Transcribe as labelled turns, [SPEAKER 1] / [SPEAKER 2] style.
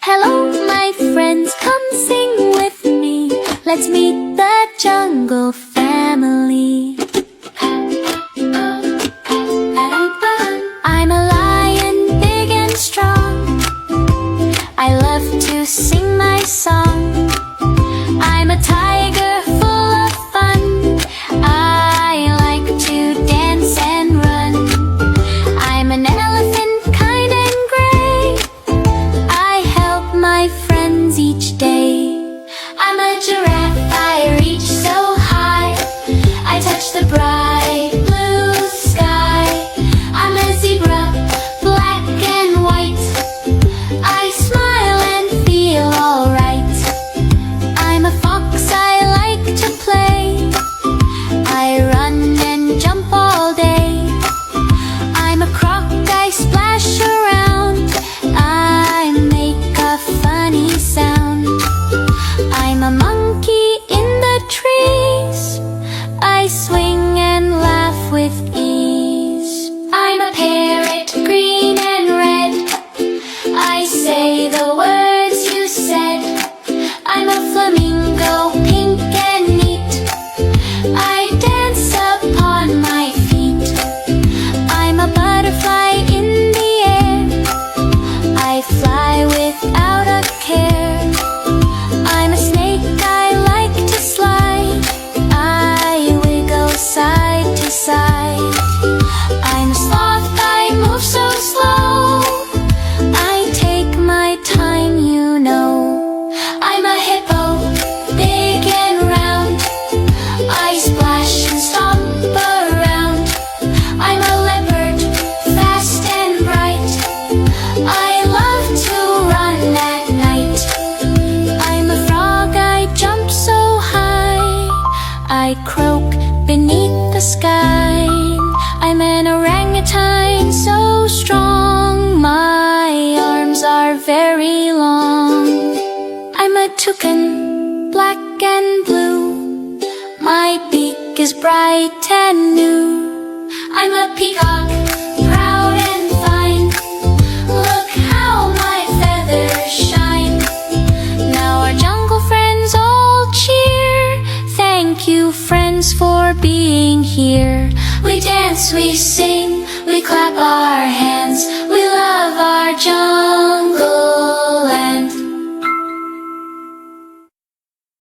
[SPEAKER 1] Hello, my friends, come sing with me. Let's meet the jungle family. I'm a lion, big and strong. I love to sing my song. I'm a tiger, full of fun. I like to dance and run. I'm an elephant, kind and gray. I help my friends each day. I'm a giraffe, I reach so high. I touch the bright blue sky. I'm a zebra, black and white. I smile and feel alright. I'm a fox, I like to play. I run and jump all day. I'm a croc, I splash around. I make a funny sound. I'm a monkey in the trees. I swing and laugh with ease. I'm a parrot, green and red. I say the words you said. I'm a flamingo, pink and neat. I dance upon my feet. I'm a butterfly in the air. I fly without a care. I'm a snake, I like to slide. I wiggle side to side. I'm a sloth, I move so slow. I take my time, you know. I'm a hippo, big and round. I splash and stomp around. I'm a leopard, fast and bright. I love to run at night. I'm a frog, I jump so high. I croak beneath the sky. I'm an orangutan, so strong. My arms are very long. I'm a toucan, black and blue. My beak is bright and new. I'm a peacock, proud and fine. Look how my feathers shine. Now our jungle friends all cheer. Thank you, friends, for being here. We dance, we sing, we clap our hands. We love our jungle.